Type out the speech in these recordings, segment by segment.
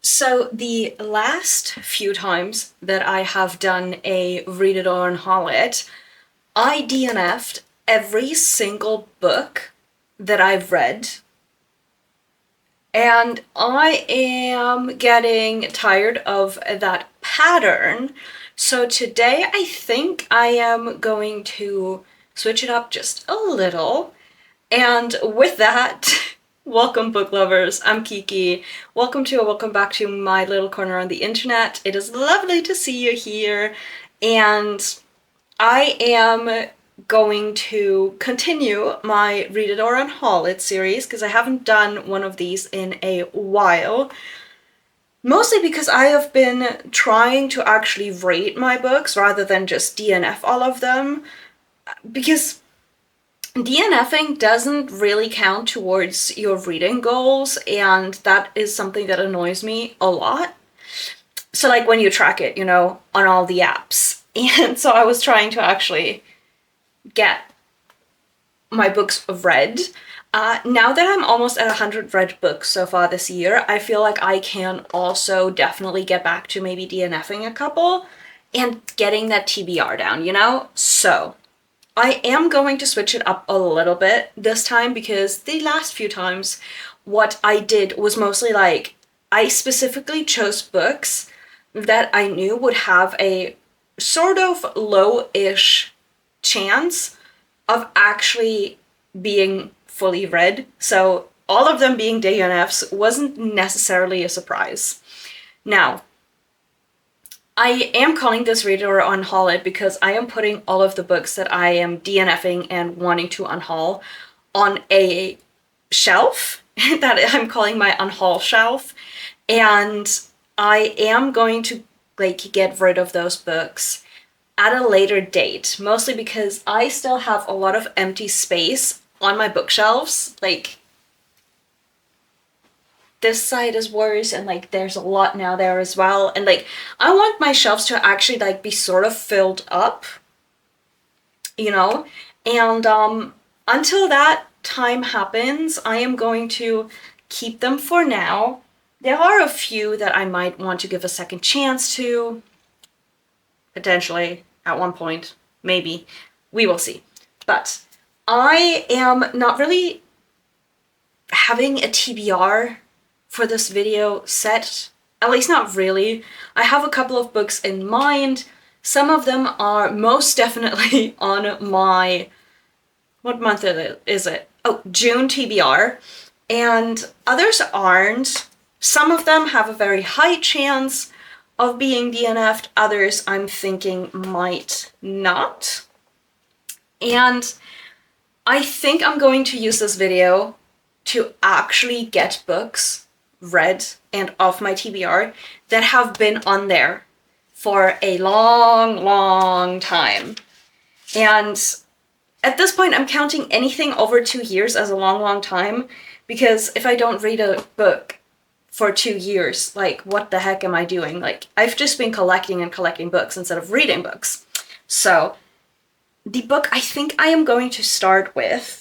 So the last few times that I have done a Read It or Unhaul It, I DNF'd every single book that I've read. And I am getting tired of that pattern. So today I think I am going to switch it up just a little. And with that, welcome book lovers, I'm Kiki. Welcome back to my little corner on the internet. It is lovely to see you here. And I am going to continue my Read It or Unhaul It series because I haven't done one of these in a while. Mostly because I have been trying to actually rate my books rather than just DNF all of them. Because DNFing doesn't really count towards your reading goals, and that is something that annoys me a lot. So like when you track it, on all the apps. And so I was trying to actually get my books read. Now that I'm almost at 100 read books so far this year, I feel like I can also definitely get back to maybe DNFing a couple and getting that TBR down, So I am going to switch it up a little bit this time because the last few times what I did was mostly like I specifically chose books that I knew would have a sort of low-ish chance of actually being fully read. So all of them being DNFs wasn't necessarily a surprise. Now, I am calling this Read It or Unhaul It because I am putting all of the books that I am DNFing and wanting to unhaul on a shelf that I'm calling my unhaul shelf. And I am going to get rid of those books at a later date, mostly because I still have a lot of empty space on my bookshelves. This side is worse, and there's a lot now there as well, and I want my shelves to actually be sort of filled up, and until that time happens, I am going to keep them for now. There are a few that I might want to give a second chance to, potentially, at one point, maybe. We will see. But I am not really having a TBR for this video set, at least not really. I have a couple of books in mind. Some of them are most definitely on my, what month is it? Oh, June TBR. And others aren't. Some of them have a very high chance of being DNF'd, others I'm thinking might not. And I think I'm going to use this video to actually get books read and off my TBR that have been on there for a long time. And at this point, I'm counting anything over 2 years as a long time, because if I don't read a book for 2 years, what the heck am I doing? I've just been collecting books instead of reading books. So the book I think I am going to start with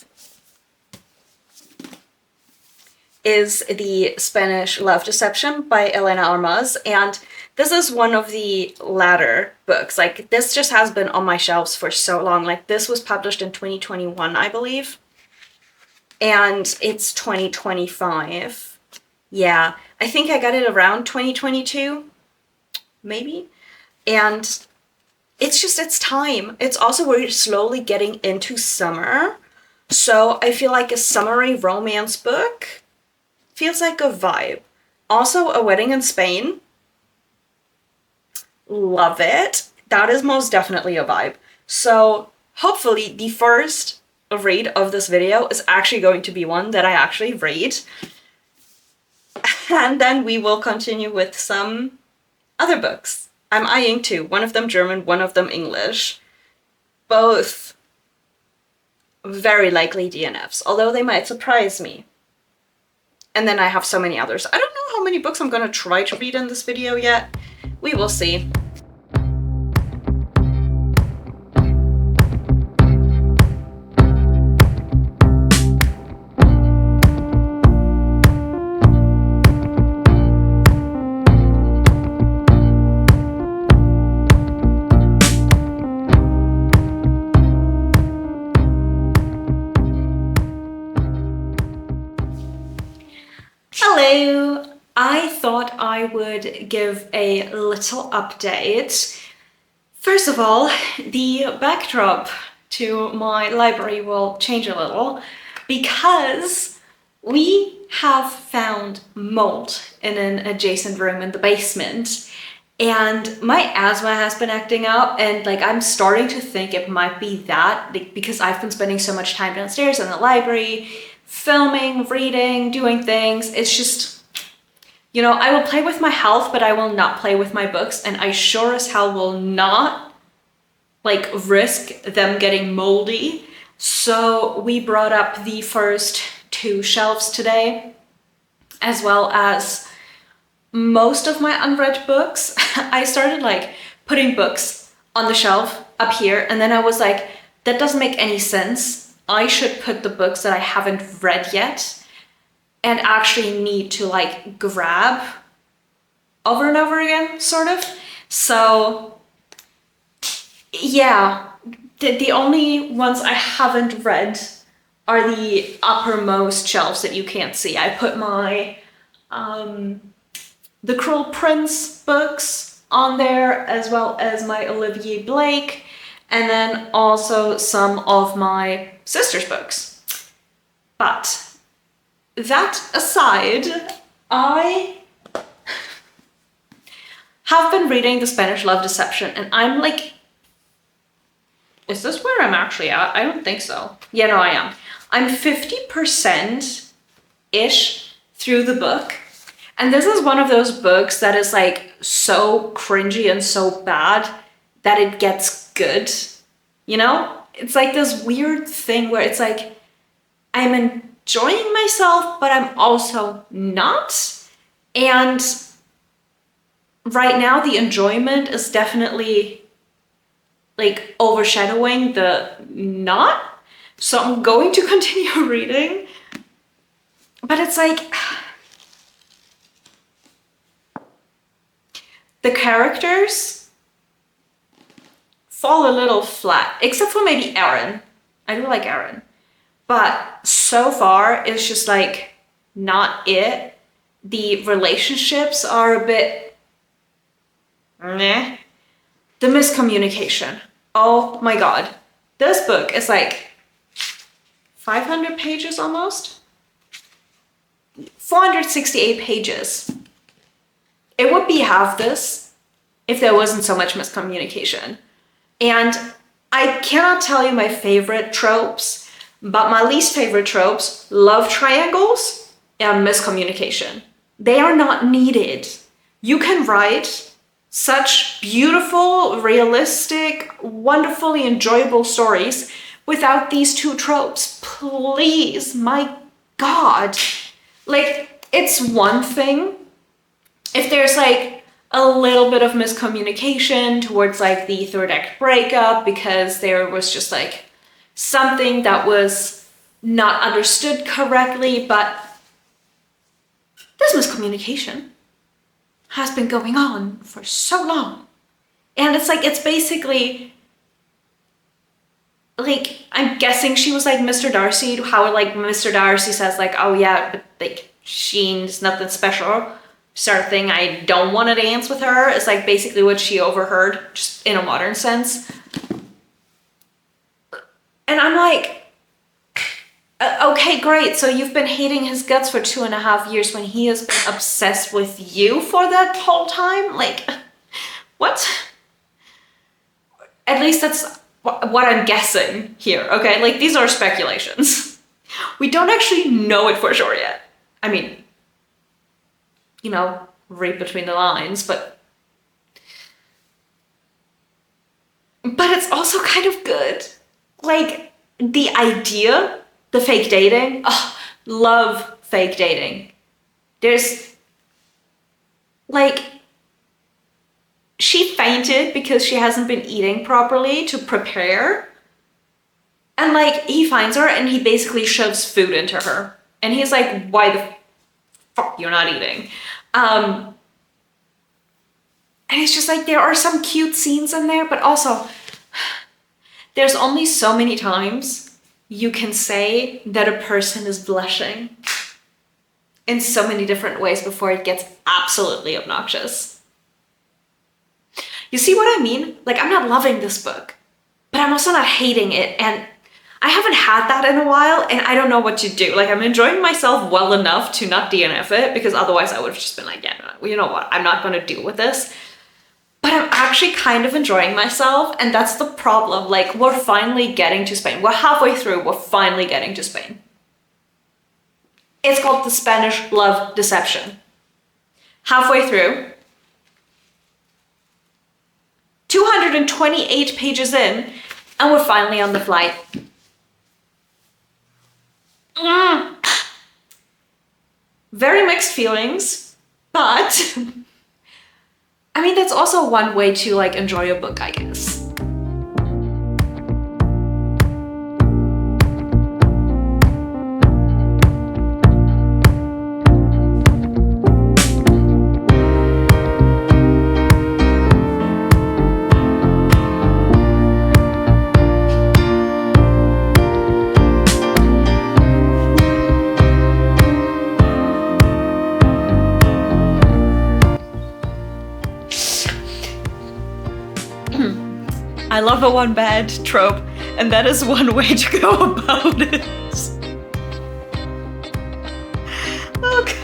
is The Spanish Love Deception by Elena Armas, and this is one of the latter books. This just has been on my shelves for so long. This was published in 2021, I believe, and it's 2025. Yeah, I think I got it around 2022, maybe, and it's time. It's also we're slowly getting into summer, so I feel like a summery romance book feels like a vibe. Also, A Wedding in Spain. Love it. That is most definitely a vibe. So hopefully the first read of this video is actually going to be one that I actually read. And then we will continue with some other books. I'm eyeing two. One of them German, one of them English. Both very likely DNFs, although they might surprise me. And then I have so many others. I don't know how many books I'm going to try to read in this video yet. We will see. So I thought I would give a little update. First of all, the backdrop to my library will change a little because we have found mold in an adjacent room in the basement. And my asthma has been acting up, and like I'm starting to think it might be that, like, because I've been spending so much time downstairs in the library, filming, reading, doing things. It's just, you know, I will play with my health, but I will not play with my books, and I sure as hell will not like risk them getting moldy. So we brought up the first 2 shelves today, as well as most of my unread books. I started like putting books on the shelf up here, and then I was like, that doesn't make any sense. I should put the books that I haven't read yet and actually need to like grab over and over again, sort of. So yeah, the only ones I haven't read are the uppermost shelves that you can't see. I put my The Cruel Prince books on there, as well as my Olivier Blake, and then also some of my sister's books. But that aside, I have been reading The Spanish Love Deception, and I'm like, is this where I'm actually at? I don't think so. Yeah, no, I am. I'm 50%-ish through the book. And this is one of those books that is like so cringy and so bad that it gets good. You know? It's like this weird thing where it's like, I'm enjoying myself, but I'm also not. And right now the enjoyment is definitely like overshadowing the not. So I'm going to continue reading. But it's like, the characters fall a little flat, except for maybe Aaron. I do like Aaron. But so far, it's just like not it. The relationships are a bit meh. The miscommunication. Oh my god. This book is like 500 pages almost? 468 pages. It would be half this if there wasn't so much miscommunication. And I cannot tell you my favorite tropes, but my least favorite tropes, love triangles and miscommunication. They are not needed. You can write such beautiful, realistic, wonderfully enjoyable stories without these 2 tropes. Please, my God. Like, it's one thing if there's like a little bit of miscommunication towards like the 3rd act breakup because there was just like something that was not understood correctly, but this miscommunication has been going on for so long. And it's like, it's basically like, I'm guessing she was like Mr. Darcy, how like Mr. Darcy says like, oh yeah, but like she's nothing special. Sort of thing, I don't want to dance with her. It's like basically what she overheard, just in a modern sense. And I'm like, okay, great. So you've been hating his guts for 2.5 years when he has been obsessed with you for that whole time? Like, what? At least that's what I'm guessing here, okay? Like, these are speculations. We don't actually know it for sure yet. I mean, you know, read between the lines, but it's also kind of good. Like, the idea, the fake dating, oh, love fake dating. There's, like, she fainted because she hasn't been eating properly to prepare. And, like, he finds her and he basically shoves food into her. And he's like, why the fuck you're not eating? And it's just like, there are some cute scenes in there, but also there's only so many times you can say that a person is blushing in so many different ways before it gets absolutely obnoxious. You see what I mean? Like, I'm not loving this book, but I'm also not hating it, and I haven't had that in a while, and I don't know what to do. Like, I'm enjoying myself well enough to not DNF it, because otherwise I would have just been like, yeah, no, you know what, I'm not going to deal with this. But I'm actually kind of enjoying myself, and that's the problem. Like, we're finally getting to Spain. We're halfway through, we're finally getting to Spain. It's called The Spanish Love Deception. Halfway through, 228 pages in, and we're finally on the flight. Very mixed feelings, but I mean, that's also one way to like enjoy a book, I guess. I love a one bed trope, and that is one way to go about it. Oh God.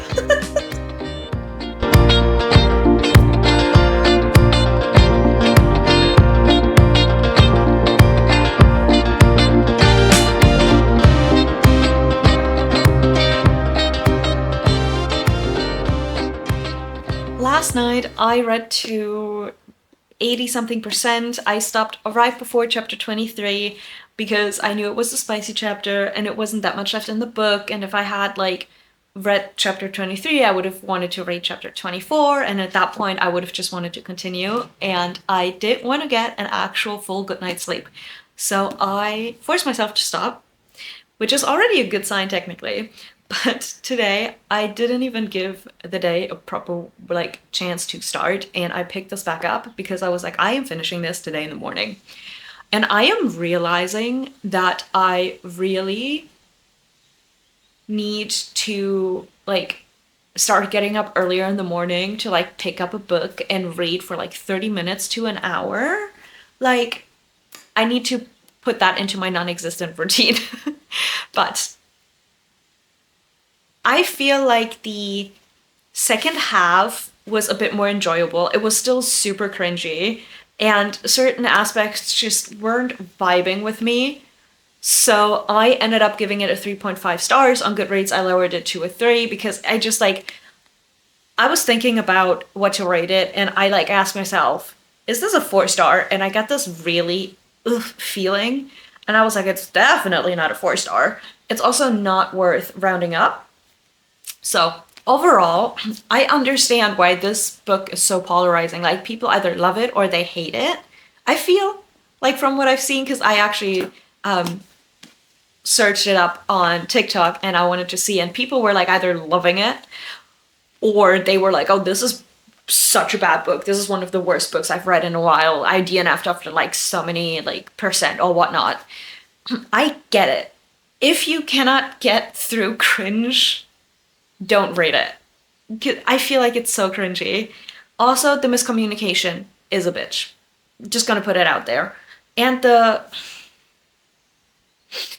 Last night I read to 80-something%. I stopped right before chapter 23 because I knew it was a spicy chapter and it wasn't that much left in the book, and if I had like read chapter 23 I would have wanted to read chapter 24, and at that point I would have just wanted to continue, and I did want to get an actual full good night's sleep. So I forced myself to stop, which is already a good sign technically. But today, I didn't even give the day a proper like chance to start, and I picked this back up because I was like, I am finishing this today in the morning. And I am realizing that I really need to like start getting up earlier in the morning to like pick up a book and read for like 30 minutes to an hour. Like, I need to put that into my non-existent routine. But I feel like the second half was a bit more enjoyable. It was still super cringy, and certain aspects just weren't vibing with me. So I ended up giving it a 3.5 stars. On Goodreads, I lowered it to a 3 because I just like, I was thinking about what to rate it, and I like asked myself, is this a 4-star? And I got this really feeling, and I was like, it's definitely not a 4-star. It's also not worth rounding up. So overall, I understand why this book is so polarizing. Like, people either love it or they hate it. I feel like, from what I've seen, because I actually searched it up on TikTok and I wanted to see, and people were like either loving it or they were like, oh, this is such a bad book. This is one of the worst books I've read in a while. I DNF'd after like so many like percent or whatnot. I get it. If you cannot get through cringe, don't rate it. I feel like it's so cringy. Also, the miscommunication is a bitch. Just gonna put it out there. And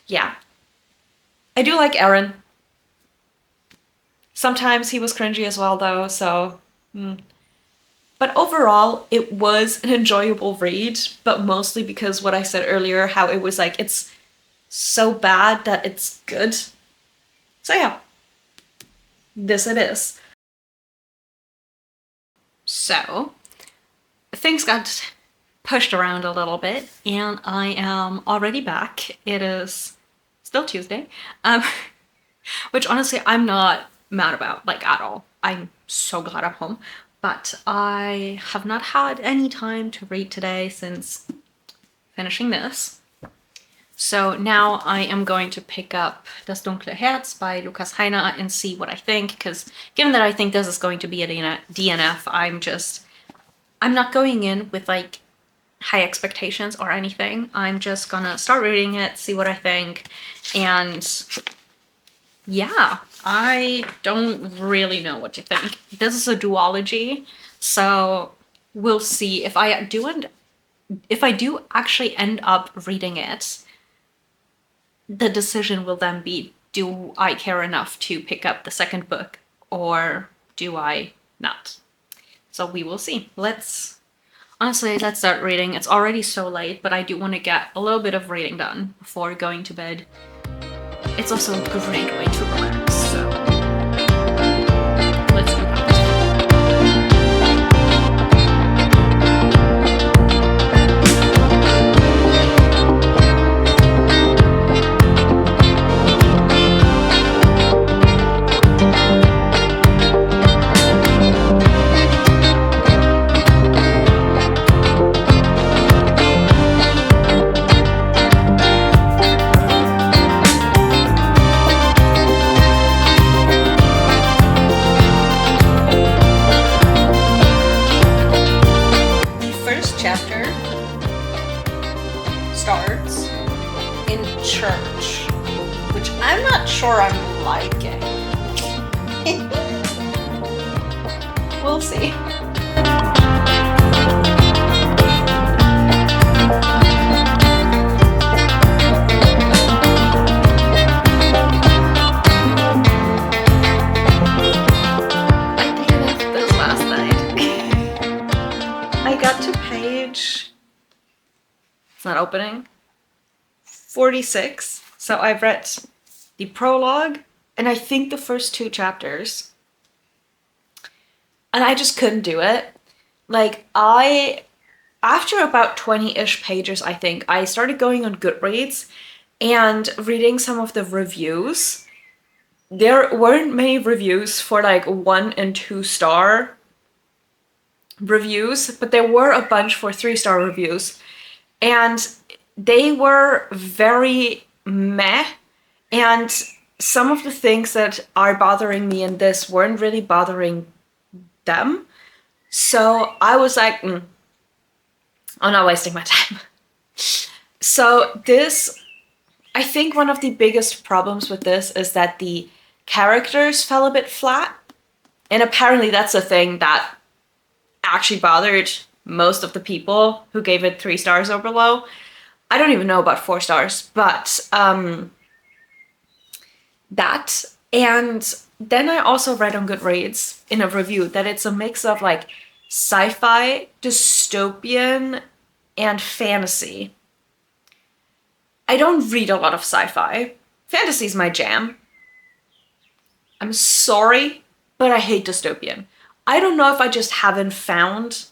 yeah. I do like Aaron. Sometimes he was cringy as well though, so But overall, it was an enjoyable read, but mostly because what I said earlier, how it was like, it's so bad that it's good. So yeah. This it is. So, things got pushed around a little bit, and I am already back. It is still Tuesday, which honestly I'm not mad about, like, at all. I'm so glad I'm home, but I have not had any time to read today since finishing this. So now I am going to pick up Das Dunkle Herz by Lukas Heiner and see what I think, because given that I think this is going to be a DNF, I'm not going in with like high expectations or anything. I'm just gonna start reading it, see what I think, and yeah. I don't really know what to think. This is a duology, so we'll see if I do actually end up reading it. The decision will then be, do I care enough to pick up the second book or do I not? So we will see. Honestly, let's start reading. It's already so late, but I do want to get a little bit of reading done before going to bed. It's also a great way to relax, so let's do that. Chapter starts in church, which I'm not sure I'm liking. We'll see. It's not opening. 46. So I've read the prologue and I think the first 2 chapters. And I just couldn't do it. Like, after about 20-ish pages, I think, I started going on Goodreads and reading some of the reviews. There weren't many reviews for like 1 and 2 star reviews, but there were a bunch for 3-star reviews. And they were very meh, and some of the things that are bothering me in this weren't really bothering them. So I was like, I'm not wasting my time. So this, I think one of the biggest problems with this is that the characters fell a bit flat. And apparently that's a thing that actually bothered most of the people who gave it 3 stars or below. I don't even know about 4 stars, but that. And then I also read on Goodreads in a review that it's a mix of like sci-fi, dystopian, and fantasy. I don't read a lot of sci-fi. Fantasy's my jam. I'm sorry, but I hate dystopian. I don't know if I just haven't found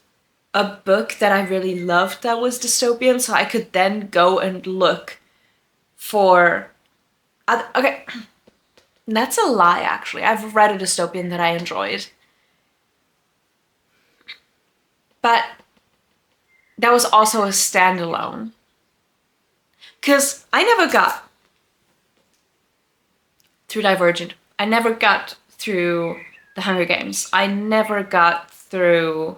a book that I really loved that was dystopian, so I could then go and look for okay, that's a lie actually. I've read a dystopian that I enjoyed, but that was also a standalone, because I never got through Divergent. I never got through The Hunger Games. I never got through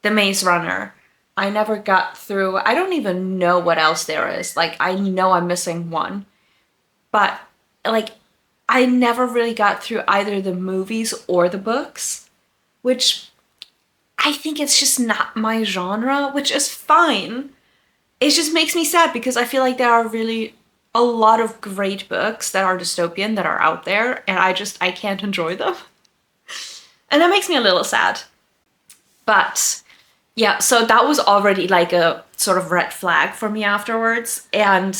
The Maze Runner. I never got through, I don't even know what else there is. Like, I know I'm missing one. But, like, I never really got through either the movies or the books, which I think it's just not my genre, which is fine. It just makes me sad because I feel like there are really a lot of great books that are dystopian that are out there, and I can't enjoy them. And that makes me a little sad. But yeah, so that was already like a sort of red flag for me afterwards. And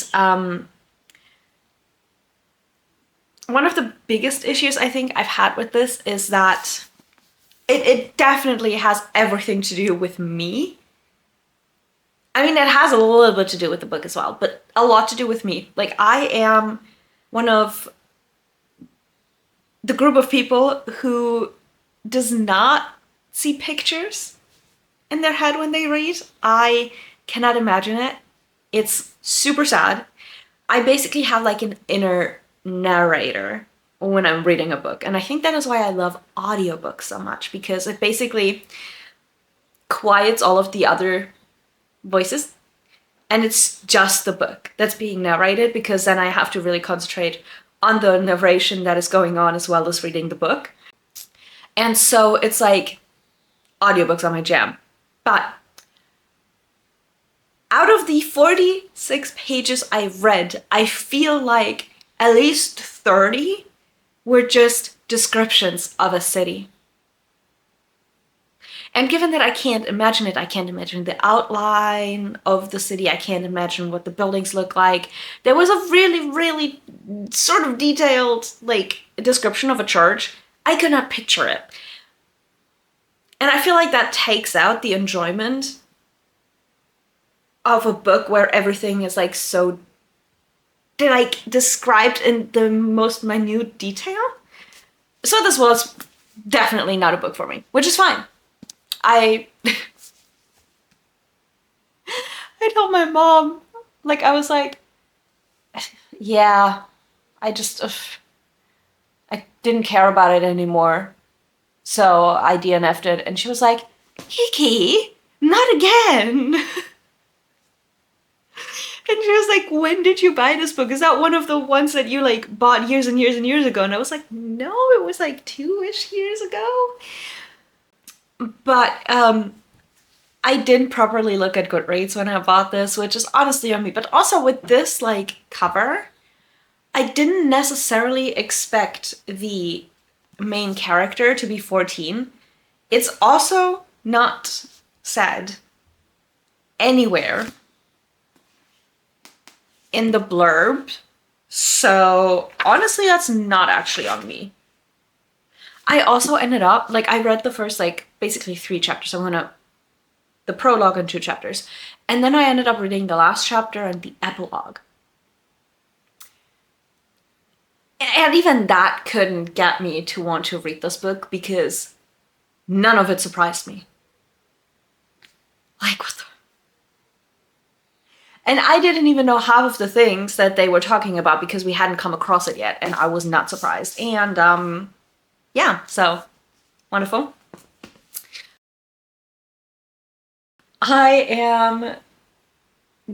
one of the biggest issues I think I've had with this is that it definitely has everything to do with me. I mean, it has a little bit to do with the book as well, but a lot to do with me. Like, I am one of the group of people who does not see pictures in their head when they read. I cannot imagine it. It's super sad. I basically have like an inner narrator when I'm reading a book. And I think that is why I love audiobooks so much, because it basically quiets all of the other voices and it's just the book that's being narrated, because then I have to really concentrate on the narration that is going on as well as reading the book. And so it's like audiobooks are my jam. But out of the 46 pages I read, I feel like at least 30 were just descriptions of a city. And given that I can't imagine it, I can't imagine the outline of the city, I can't imagine what the buildings look like. There was a really, really sort of detailed, like, description of a church. I could not picture it. And I feel like that takes out the enjoyment of a book where everything is, like, so, like, described in the most minute detail. So this was definitely not a book for me, which is fine. I told my mom, like, I was like, yeah, I didn't care about it anymore. So I DNF'd it, and she was like, Kiki, not again. And she was like, when did you buy this book? Is that one of the ones that you, like, bought years and years and years ago? And I was like, no, it was like 2-ish years ago. But I didn't properly look at Goodreads when I bought this, which is honestly on me. But also with this, like, cover, I didn't necessarily expect the main character to be 14. It's also not said anywhere in the blurb. So honestly, that's not actually on me. I also ended up, like, I read the first, like, basically 3 chapters. The prologue and 2 chapters. And then I ended up reading the last chapter and the epilogue. And even that couldn't get me to want to read this book because none of it surprised me. Like, what the... And I didn't even know half of the things that they were talking about because we hadn't come across it yet, and I was not surprised. And, yeah, so, wonderful. I am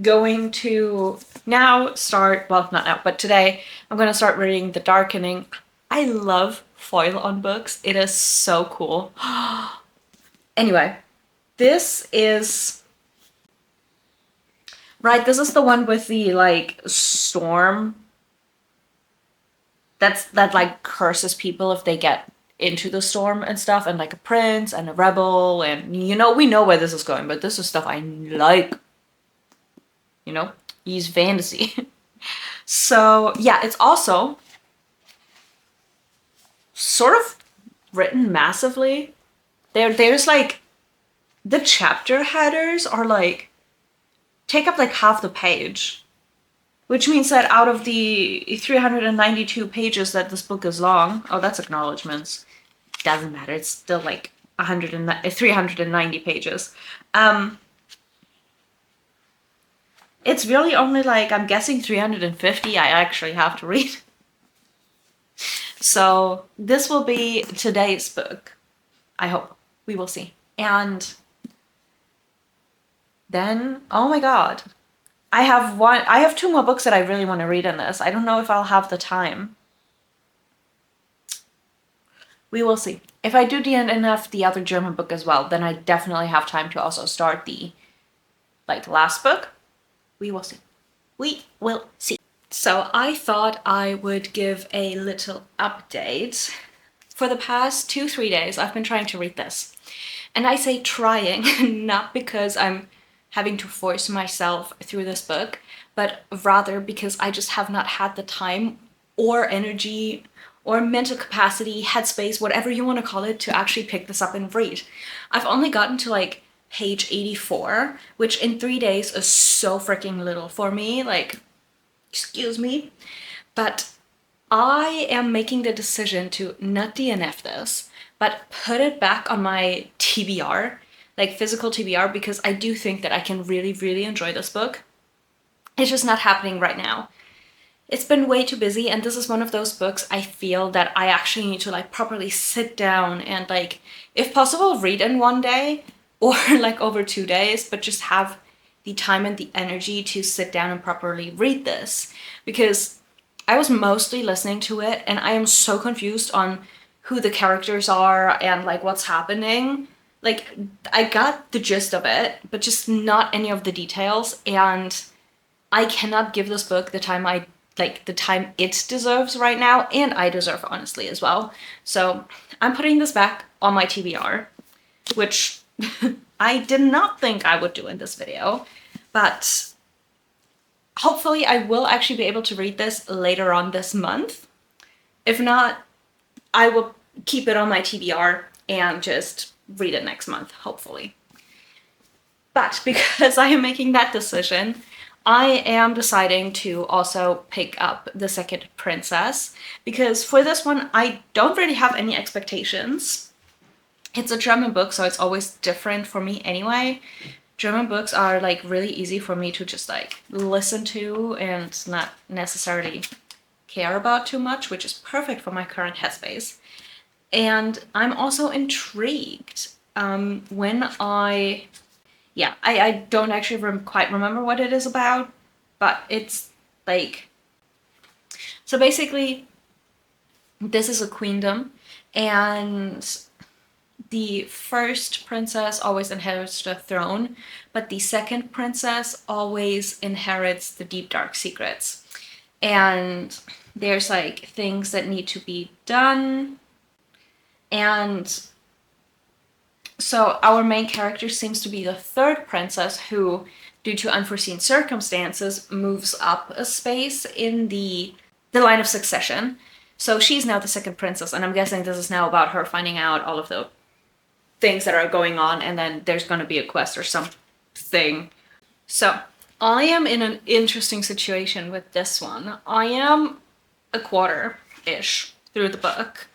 going to now start, well, not now, but today, I'm going to start reading The Darkening. I love foil on books. It is so cool. Anyway, this is... Right, this is the one with the, like, storm that like curses people if they get into the storm and stuff, and like a prince and a rebel, and you know, we know where this is going, but this is stuff I like, you know, use fantasy. So yeah, it's also sort of written massively. There's like, the chapter headers are like, take up like half the page, which means that out of the 392 pages that this book is long, oh, that's acknowledgements. Doesn't matter. It's still like 390 pages. It's really only like, I'm guessing 350 I actually have to read. So this will be today's book. I hope. We will see. And then, oh my god. I have 2 more books that I really want to read in this. I don't know if I'll have the time. We will see. If I do DNF the other German book as well, then I definitely have time to also start the, like, last book. We will see. We will see. So I thought I would give a little update. For the past 2-3 days, I've been trying to read this. And I say trying, not because I'm having to force myself through this book, but rather because I just have not had the time or energy or mental capacity, headspace, whatever you want to call it, to actually pick this up and read. I've only gotten to like page 84, which in 3 days is so freaking little for me, like, excuse me. But I am making the decision to not DNF this, but put it back on my TBR, like physical TBR, because I do think that I can really, really enjoy this book. It's just not happening right now. It's been way too busy, and this is one of those books I feel that I actually need to like properly sit down and like, if possible, read in one day or like over 2 days, but just have the time and the energy to sit down and properly read this. Because I was mostly listening to it, and I am so confused on who the characters are and like what's happening. Like, I got the gist of it, but just not any of the details, and I cannot give this book the time the time it deserves right now, and I deserve, honestly, as well. So I'm putting this back on my TBR, which I did not think I would do in this video, but hopefully I will actually be able to read this later on this month. If not, I will keep it on my TBR and just read it next month, hopefully. But because I am making that decision, I am deciding to also pick up The Second Princess, because for this one, I don't really have any expectations. It's a German book, so it's always different for me anyway. German books are like really easy for me to just like listen to and not necessarily care about too much, which is perfect for my current headspace. And I'm also intrigued when I don't actually quite remember what it is about, but it's like, so basically this is a queendom, and the first princess always inherits the throne, but the second princess always inherits the deep dark secrets. And there's like things that need to be done. And so our main character seems to be the third princess who, due to unforeseen circumstances, moves up a space in the line of succession. So she's now the second princess, and I'm guessing this is now about her finding out all of the things that are going on, and then there's going to be a quest or something. So I am in an interesting situation with this one. I am a quarter-ish through the book,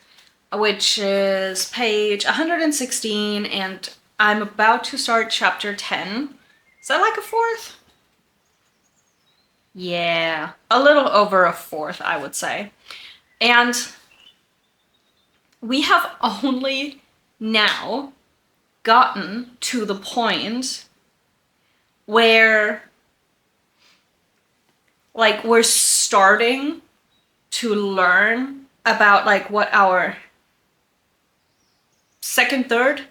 which is page 116, and I'm about to start chapter 10. Is that like a fourth? Yeah, a little over a fourth, I would say. And we have only now gotten to the point where like we're starting to learn about like what our second, third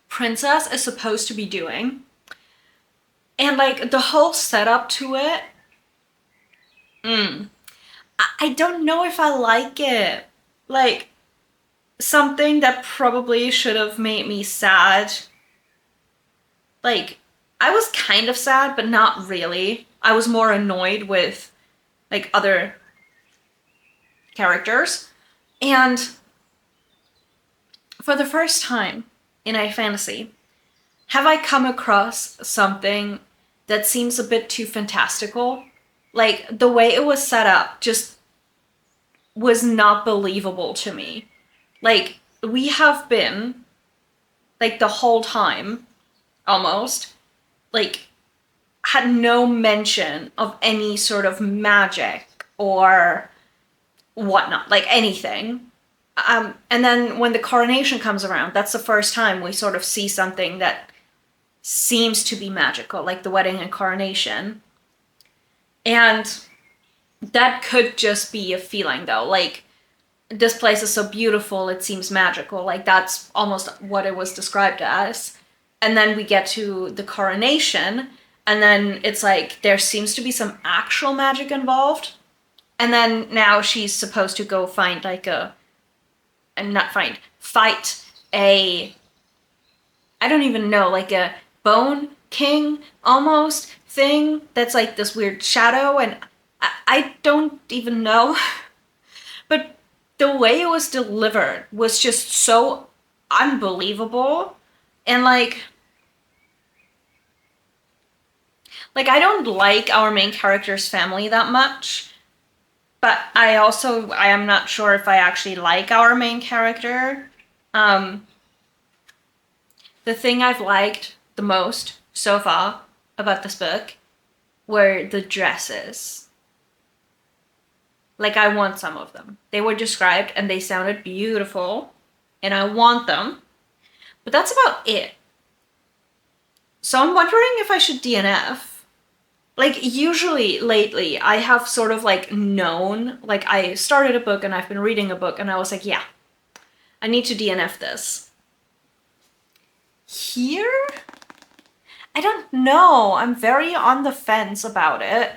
princess is supposed to be doing. And like the whole setup to it, I don't know if I like it. Like, something that probably should have made me sad. Like, I was kind of sad, but not really. I was more annoyed with, like, other characters. And for the first time in a fantasy, have I come across something that seems a bit too fantastical? Like, the way it was set up just was not believable to me. Like, we have been, like, the whole time, almost, like, had no mention of any sort of magic or whatnot, like anything. And then when the coronation comes around, that's the first time we sort of see something that seems to be magical, like the wedding and coronation. And that could just be a feeling, though. Like, this place is so beautiful, it seems magical. Like, that's almost what it was described as. And then we get to the coronation, and then it's like there seems to be some actual magic involved. And then now she's supposed to go find like fight a, I don't even know, like a bone king almost thing that's like this weird shadow, and I don't even know. But the way it was delivered was just so unbelievable. And like I don't like our main character's family that much, but I am not sure if I actually like our main character. The thing I've liked the most so far about this book were the dresses. Like, I want some of them. They were described and they sounded beautiful, and I want them. But that's about it. So I'm wondering if I should DNF. like usually lately I have sort of like known, like I started a book and I've been reading a book and I was like, yeah, I need to DNF this. Here? I don't know. I'm very on the fence about it.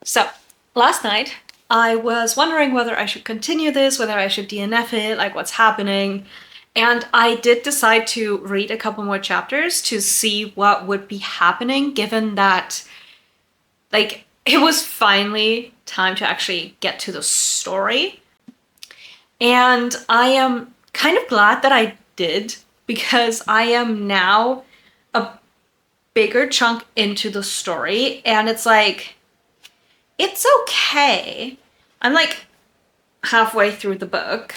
So, last night I was wondering whether I should continue this, whether I should DNF it, like what's happening. And I did decide to read a couple more chapters to see what would be happening, given that, like, it was finally time to actually get to the story. And I am kind of glad that I did, because I am now a bigger chunk into the story, and it's like, it's okay. I'm like halfway through the book,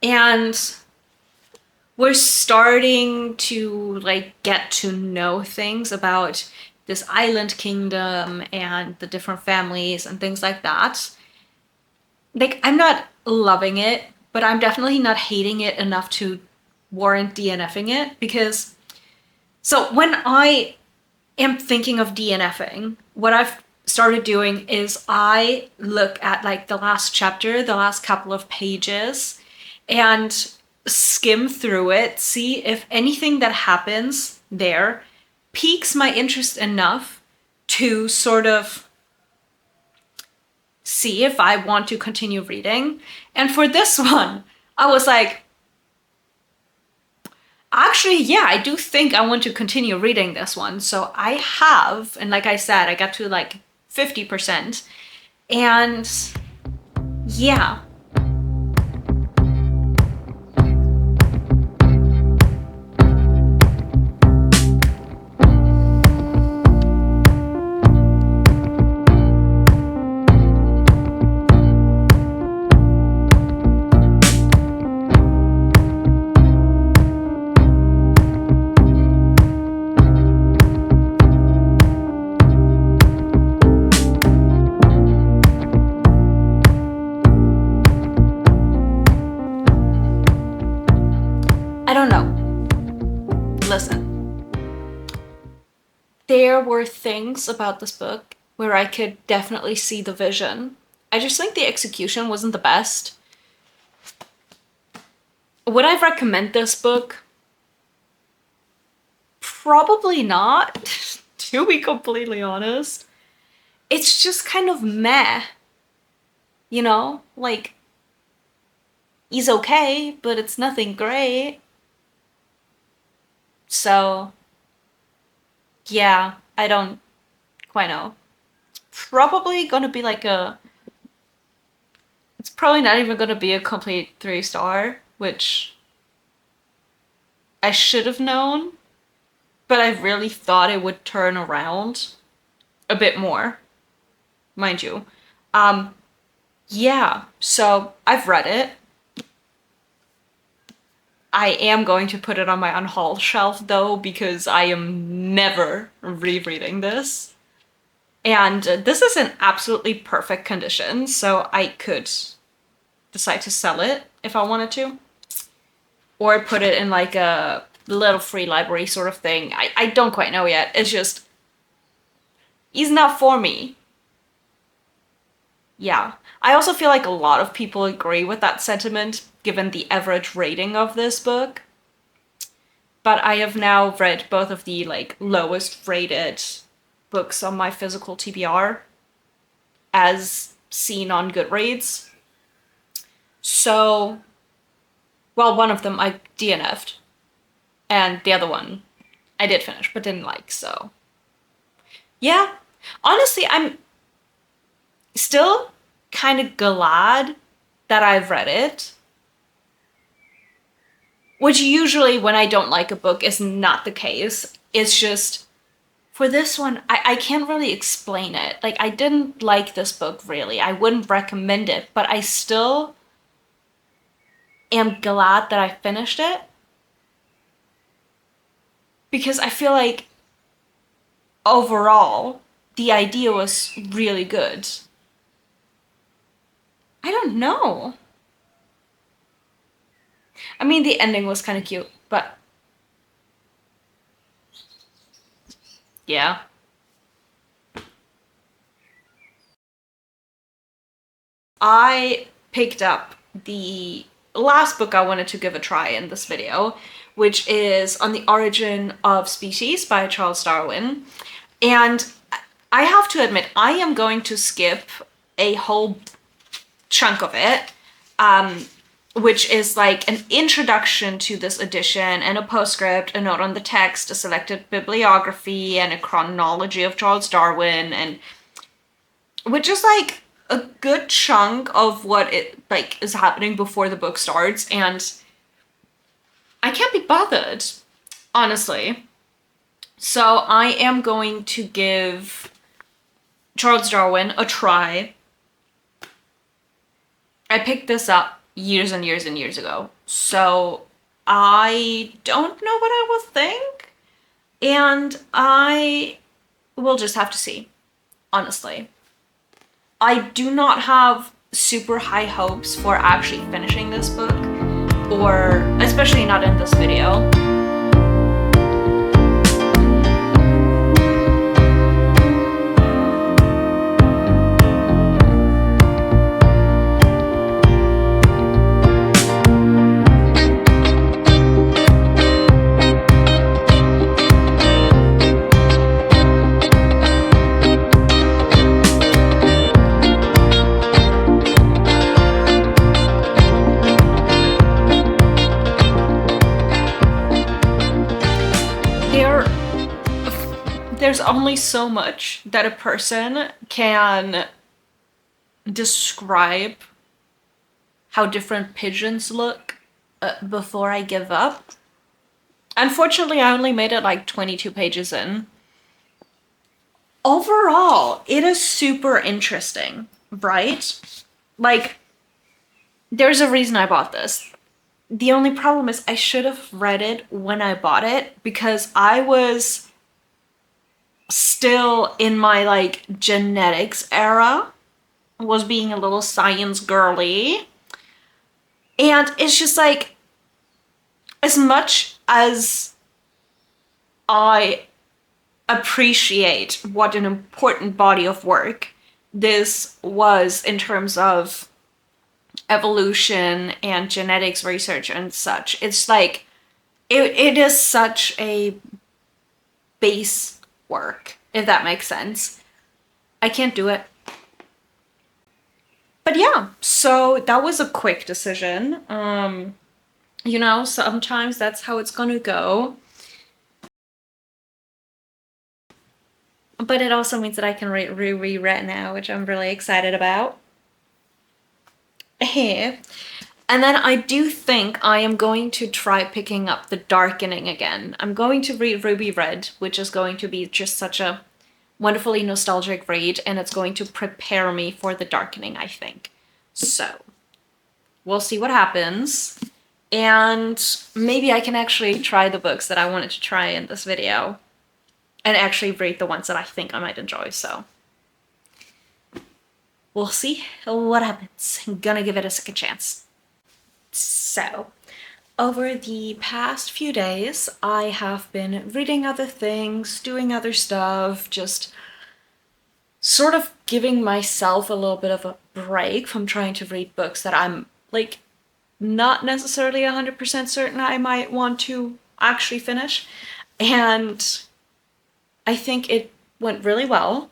and we're starting to like get to know things about this island kingdom and the different families and things like that. Like, I'm not loving it, but I'm definitely not hating it enough to warrant DNFing it, because so when I am thinking of DNFing, what I've started doing is I look at like the last chapter, the last couple of pages, and skim through it, see if anything that happens there piques my interest enough to sort of see if I want to continue reading. And for this one, I was like, actually, yeah, I do think I want to continue reading this one. So I have, and like I said, I got to like 50%. And yeah. I don't know. Listen, there were things about this book where I could definitely see the vision. I just think the execution wasn't the best. Would I recommend this book? Probably not, to be completely honest. It's just kind of meh. You know? Like, he's okay, but it's nothing great. So, yeah, I don't quite know. Probably gonna be like a... It's probably not even gonna be a complete 3-star, which I should have known, but I really thought it would turn around a bit more, mind you. Yeah, so I've read it. I am going to put it on my Unhaul shelf though, because I am never rereading this. And this is in absolutely perfect condition, so I could decide to sell it if I wanted to. Or put it in like a little free library sort of thing. I don't quite know yet. It's just, it's not for me. Yeah. I also feel like a lot of people agree with that sentiment, given the average rating of this book. But I have now read both of the like lowest rated books on my physical TBR as seen on Goodreads. So, well, one of them I DNF'd, and the other one I did finish but didn't like, so. Yeah, honestly, I'm still kind of glad that I've read it. Which usually when I don't like a book is not the case. It's just, for this one, I can't really explain it. Like, I didn't like this book, really. I wouldn't recommend it, but I still am glad that I finished it. Because I feel like, overall, the idea was really good. I don't know. I mean, the ending was kind of cute, but yeah. I picked up the last book I wanted to give a try in this video, which is On the Origin of Species by Charles Darwin. And I have to admit, I am going to skip a whole chunk of it, which is like an introduction to this edition and a postscript, a note on the text, a selected bibliography, and a chronology of Charles Darwin, and which is like a good chunk of what it like is happening before the book starts, and I can't be bothered, honestly. So I am going to give Charles Darwin a try. I picked this up years and years and years ago, so I don't know what I will think, and I will just have to see, honestly. I do not have super high hopes for actually finishing this book, or especially not in this video. There's only so much that a person can describe how different pigeons look before I give up. Unfortunately, I only made it like 22 pages in. Overall, it is super interesting, right? Like, there's a reason I bought this. The only problem is I should have read it when I bought it, because I was still in my like genetics era, was being a little science girly, and it's just like, as much as I appreciate what an important body of work this was in terms of evolution and genetics research and such, it's like it is such a base work, if that makes sense. I can't do it. But yeah, so that was a quick decision. You know, sometimes that's how it's gonna go. But it also means that I can reread now, which I'm really excited about. Here. And then I do think I am going to try picking up The Darkening again. I'm going to read Ruby Red, which is going to be just such a wonderfully nostalgic read, and it's going to prepare me for The Darkening, I think. So, we'll see what happens. And maybe I can actually try the books that I wanted to try in this video, and actually read the ones that I think I might enjoy, so we'll see what happens. I'm gonna give it a second chance. So, over the past few days, I have been reading other things, doing other stuff, just sort of giving myself a little bit of a break from trying to read books that I'm, like, not necessarily 100% certain I might want to actually finish. And I think it went really well.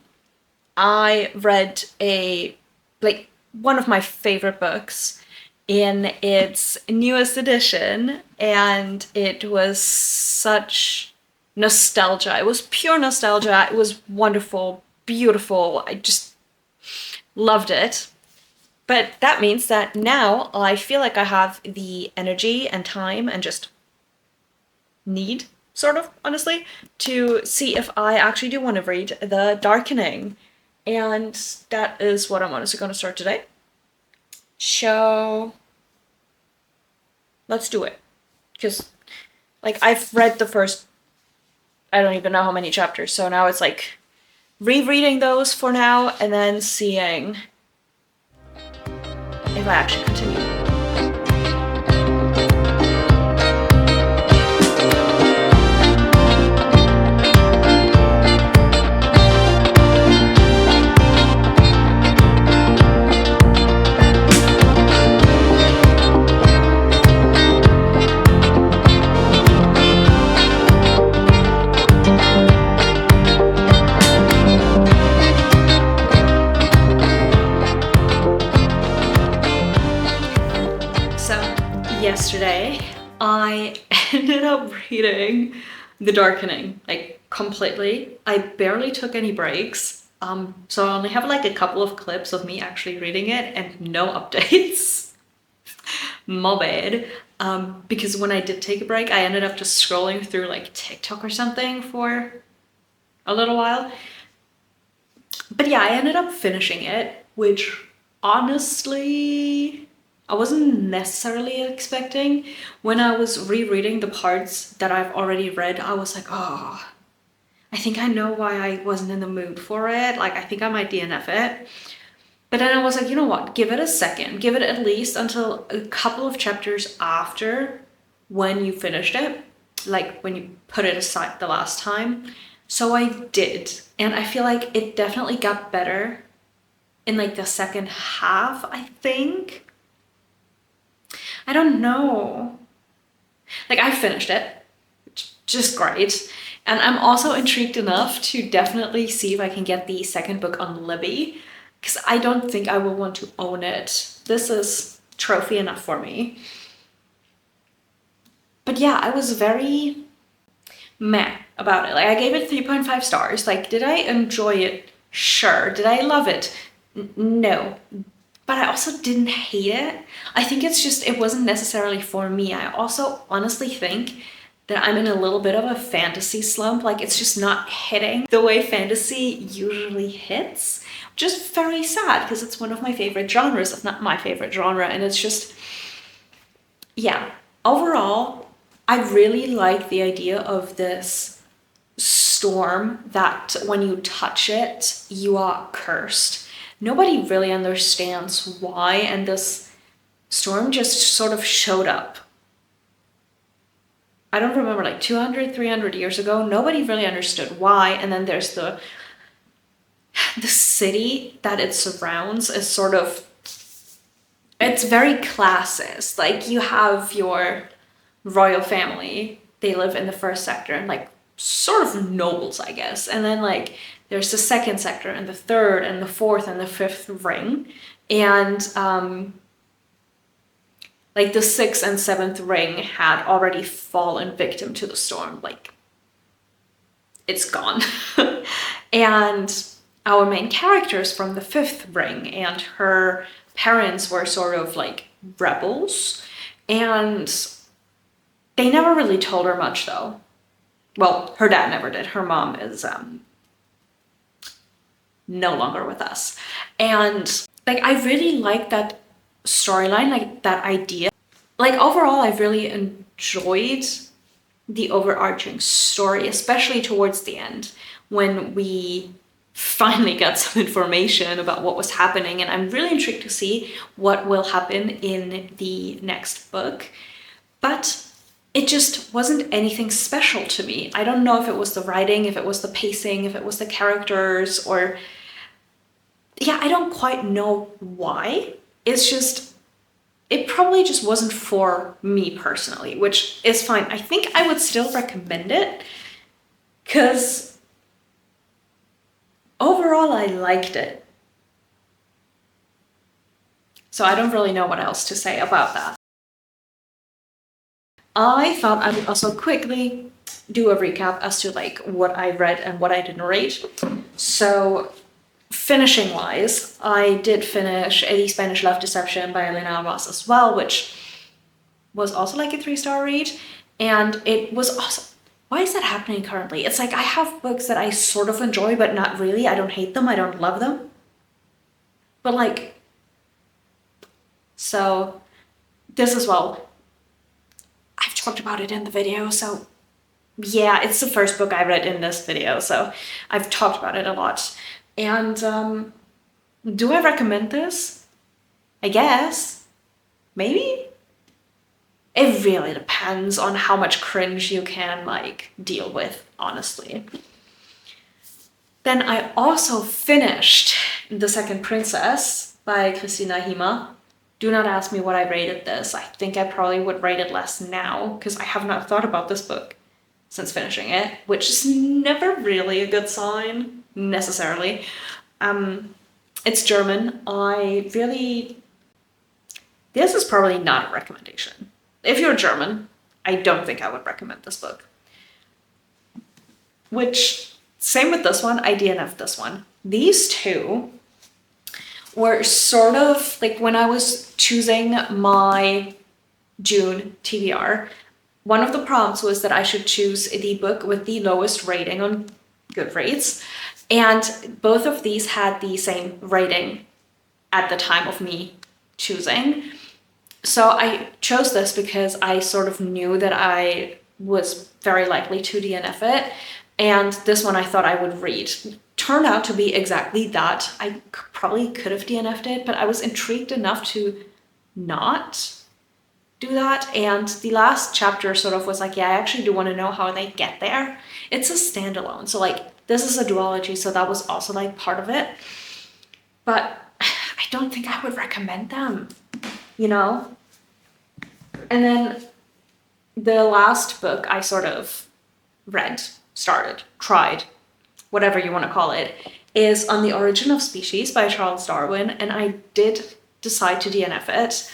I read one of my favorite books in its newest edition, and it was such nostalgia. It was pure nostalgia. It was wonderful, beautiful. I just loved it. But that means that now I feel like I have the energy and time and just need, sort of, honestly, to see if I actually do want to read The Darkening. And that is what I'm honestly going to start today. So, let's do it. Because, like, I've read the first, I don't even know how many chapters, so now it's like rereading those for now and then seeing if I actually continue. I ended up reading The Darkening, like completely. I barely took any breaks. So I only have like a couple of clips of me actually reading it and no updates. My bad. Because when I did take a break, I ended up just scrolling through like TikTok or something for a little while. But yeah, I ended up finishing it, which honestly, I wasn't necessarily expecting. When I was rereading the parts that I've already read, I was like, oh, I think I know why I wasn't in the mood for it. Like, I think I might DNF it. But then I was like, you know what? Give it a second. Give it at least until a couple of chapters after when you finished it. Like when you put it aside the last time. So I did. And I feel like it definitely got better in like the second half, I think. I don't know. Like I finished it, which is just great. And I'm also intrigued enough to definitely see if I can get the second book on Libby, because I don't think I will want to own it. This is trophy enough for me. But yeah, I was very meh about it. Like I gave it 3.5 stars. Like, did I enjoy it? Sure. Did I love it? No. But I also didn't hate it. I think it's just, it wasn't necessarily for me. I also honestly think that I'm in a little bit of a fantasy slump. Like it's just not hitting the way fantasy usually hits, which is very sad because it's one of my favorite genres, if not my favorite genre. And it's just, yeah, overall, I really like the idea of this storm that when you touch it, you are cursed. Nobody really understands why, and this storm just sort of showed up. I don't remember, like 200, 300 years ago, nobody really understood why. And then there's the city that it surrounds is sort of, it's very classist. Like you have your royal family, they live in the first sector and like sort of nobles, I guess. And then like there's the second sector and the third and the fourth and the fifth ring. And like the sixth and seventh ring had already fallen victim to the storm. Like it's gone. And our main character is from the fifth ring, and her parents were sort of like rebels, and they never really told her much though. Well, her dad never did. Her mom is no longer with us. And like I really like that storyline, like that idea. Like overall, I really enjoyed the overarching story, especially towards the end when we finally got some information about what was happening. And I'm really intrigued to see what will happen in the next book. But it just wasn't anything special to me. I don't know if it was the writing, if it was the pacing, if it was the characters, or yeah, I don't quite know why. It's just, it probably just wasn't for me personally, which is fine. I think I would still recommend it because overall I liked it. So I don't really know what else to say about that. I thought I would also quickly do a recap as to like what I read and what I didn't read. So finishing wise, I did finish The Spanish Love Deception by Elena Ross as well, which was also like a 3-star read. And it was awesome. Why is that happening currently? It's like I have books that I sort of enjoy, but not really. I don't hate them. I don't love them. But like, so this as well. I've talked about it in the video, so yeah, it's the first book I read in this video, so I've talked about it a lot. And do I recommend this? I guess. Maybe? It really depends on how much cringe you can like deal with, honestly. Then I also finished The Second Princess by Christina Hima. Do not ask me what I rated this. I think I probably would rate it less now because I have not thought about this book since finishing it, which is never really a good sign, necessarily. It's German. This is probably not a recommendation. If you're German, I don't think I would recommend this book. Which, same with this one, I DNF'd this one. These two were sort of like when I was choosing my June TBR, one of the prompts was that I should choose the book with the lowest rating on Goodreads. And both of these had the same rating at the time of me choosing. So I chose this because I sort of knew that I was very likely to DNF it. And this one I thought I would read. Turned out to be exactly that. I probably could have DNF'd it, but I was intrigued enough to not do that. And the last chapter sort of was like, yeah, I actually do want to know how they get there. It's a standalone. So like, this is a duology, so that was also like part of it. But I don't think I would recommend them, you know? And then the last book I sort of read, started, tried, whatever you want to call it, is On the Origin of Species by Charles Darwin. And I did decide to DNF it.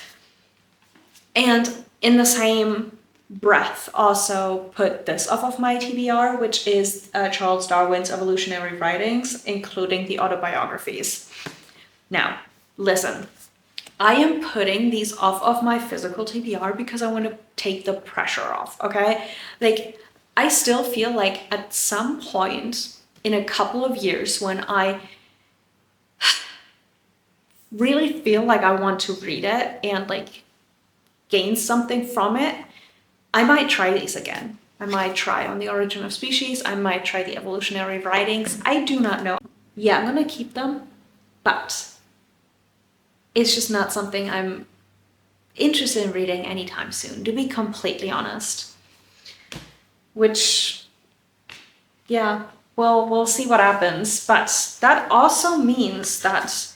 And in the same breath also put this off of my TBR, which is Charles Darwin's evolutionary writings, including the autobiographies. Now, listen, I am putting these off of my physical TBR because I want to take the pressure off, okay? Like, I still feel like at some point in a couple of years when I really feel like I want to read it and like gain something from it, I might try these again. I might try On the Origin of Species. I might try the evolutionary writings. I do not know. Yeah, I'm gonna keep them, but it's just not something I'm interested in reading anytime soon, to be completely honest. Which, yeah, well, we'll see what happens. But that also means that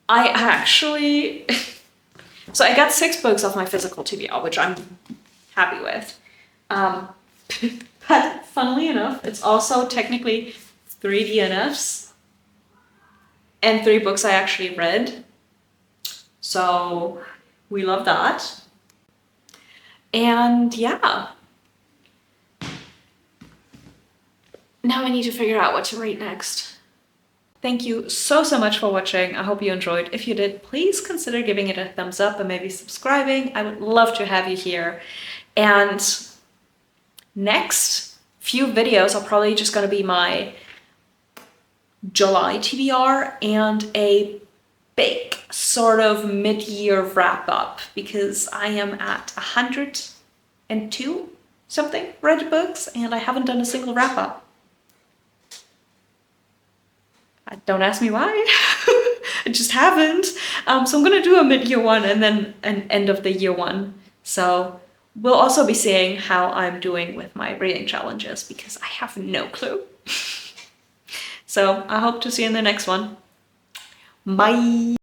I actually... So I got 6 books off my physical TBR, which I'm happy with. But funnily enough, it's also technically 3 DNFs and 3 books I actually read. So we love that. And yeah. Now I need to figure out what to read next. Thank you so much for watching. I hope you enjoyed. If you did, please consider giving it a thumbs up and maybe subscribing. I would love to have you here. And next few videos are probably just going to be my July TBR and a big sort of mid-year wrap up, because I am at 102 something read books and I haven't done a single wrap up. Don't ask me why. I just haven't. So I'm gonna do a mid-year one and then an end of the year one. So we'll also be seeing how I'm doing with my reading challenges, because I have no clue. So I hope to see you in the next one. Bye.